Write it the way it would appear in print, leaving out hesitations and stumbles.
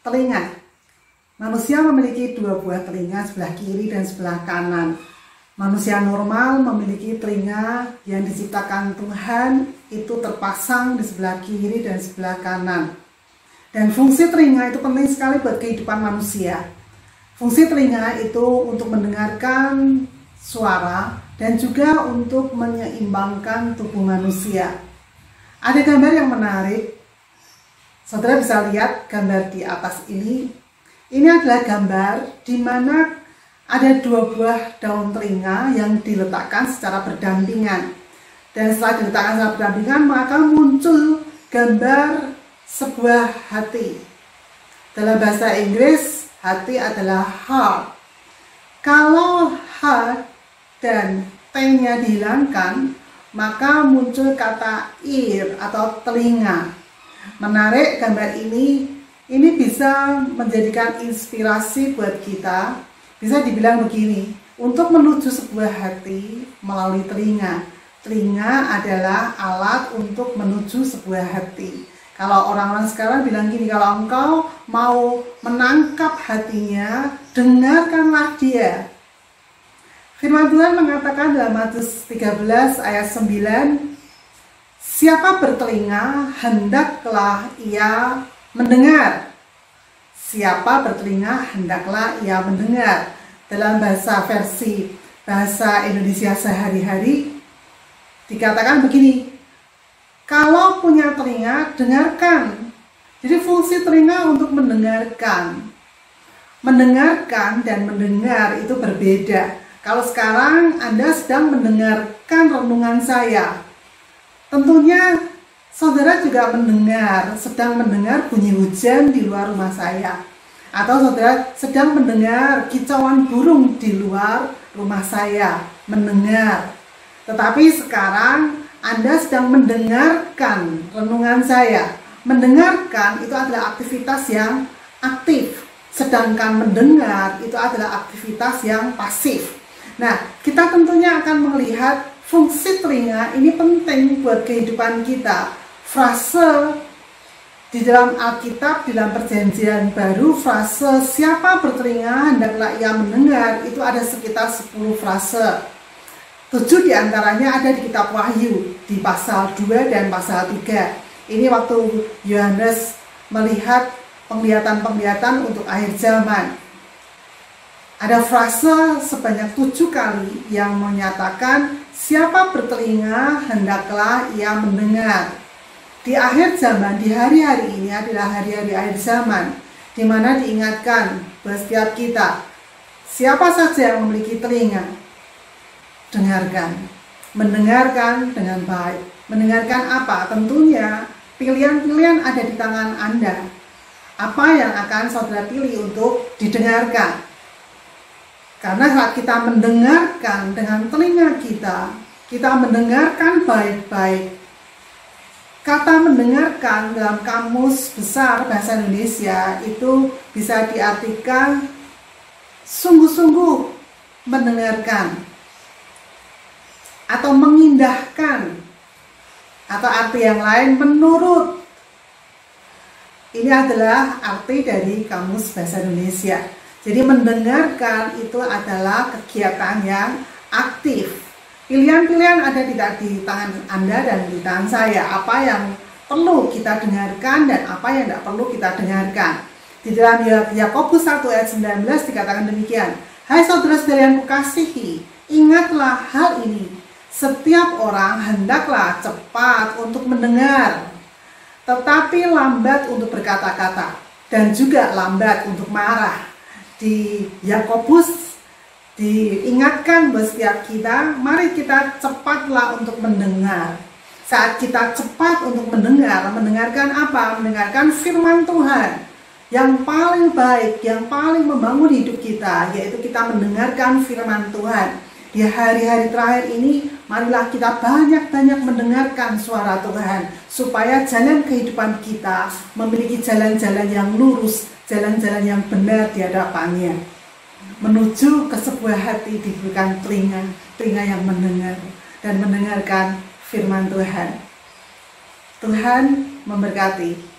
telinga. Manusia memiliki dua buah telinga, sebelah kiri dan sebelah kanan. Manusia normal memiliki telinga yang diciptakan Tuhan itu terpasang di sebelah kiri dan sebelah kanan. Dan fungsi telinga itu penting sekali buat kehidupan manusia. Fungsi telinga itu untuk mendengarkan suara dan juga untuk menyeimbangkan tubuh manusia. Ada gambar yang menarik. Saudara bisa lihat gambar di atas ini. Ini adalah gambar di mana ada dua buah daun telinga yang diletakkan secara berdampingan. Dan setelah diletakkan secara berdampingan, maka muncul gambar sebuah hati. Dalam bahasa Inggris, hati adalah heart. Kalau heart dan T-nya dihilangkan, maka muncul kata ear atau telinga. Menarik, gambar ini bisa menjadikan inspirasi buat kita. Bisa dibilang begini, untuk menuju sebuah hati melalui telinga. Telinga adalah alat untuk menuju sebuah hati. Kalau orang-orang sekarang bilang gini, kalau engkau mau menangkap hatinya, dengarkanlah dia. Firman Tuhan mengatakan dalam Matius 13 ayat 9, siapa bertelinga, hendaklah ia mendengar. Siapa bertelinga, hendaklah ia mendengar. Dalam versi bahasa Indonesia sehari-hari dikatakan begini, kalau punya telinga, dengarkan. Jadi fungsi telinga untuk mendengarkan. Mendengarkan dan mendengar itu berbeda. Kalau sekarang Anda sedang mendengarkan renungan saya, tentunya saudara juga sedang mendengar bunyi hujan di luar rumah saya. Atau saudara sedang mendengar kicauan burung di luar rumah saya, mendengar. Tetapi sekarang Anda sedang mendengarkan renungan saya. Mendengarkan itu adalah aktivitas yang aktif, sedangkan mendengar itu adalah aktivitas yang pasif. Nah, kita tentunya akan melihat fungsi telinga ini penting buat kehidupan kita. Frase di dalam Alkitab, di dalam Perjanjian Baru, frase siapa bertelinga hendaklah ia mendengar, itu ada sekitar 10 frase. 7 diantaranya ada di kitab Wahyu, di pasal 2 dan pasal 3. Ini waktu Yohanes melihat penglihatan-penglihatan untuk akhir zaman. Ada frase sebanyak 7 kali yang menyatakan siapa bertelinga hendaklah ia mendengar. Di akhir zaman, di hari-hari ini adalah hari-hari akhir zaman, di mana diingatkan buat setiap kita, siapa saja yang memiliki telinga, dengarkan. Mendengarkan dengan baik. Mendengarkan apa? Tentunya pilihan-pilihan ada di tangan Anda. Apa yang akan saudara pilih untuk didengarkan? Karena saat kita mendengarkan dengan telinga kita mendengarkan baik-baik. Kata mendengarkan dalam Kamus Besar Bahasa Indonesia itu bisa diartikan sungguh-sungguh mendengarkan atau mengindahkan, atau arti yang lain menurut. Ini adalah arti dari Kamus Bahasa Indonesia. Jadi mendengarkan itu adalah kegiatan yang aktif. Pilihan-pilihan ada tidak di tangan Anda dan di tangan saya. Apa yang perlu kita dengarkan dan apa yang tidak perlu kita dengarkan. Di dalam Yakobus 1 ayat 19 dikatakan demikian. Hai saudara-saudara yang kukasihi, ingatlah hal ini. Setiap orang hendaklah cepat untuk mendengar, tetapi lambat untuk berkata-kata, dan juga lambat untuk marah. Di Yakobus diingatkan buat setiap kita, mari kita cepatlah untuk mendengar. Saat kita cepat untuk mendengarkan apa? Mendengarkan firman Tuhan yang paling baik, yang paling membangun hidup kita, yaitu kita mendengarkan firman Tuhan. Di hari-hari terakhir ini, marilah kita banyak-banyak mendengarkan suara Tuhan, supaya jalan kehidupan kita memiliki jalan-jalan yang lurus, jalan-jalan yang benar di hadapannya. Menuju ke sebuah hati diberikan telinga yang mendengar dan mendengarkan firman Tuhan. Tuhan memberkati.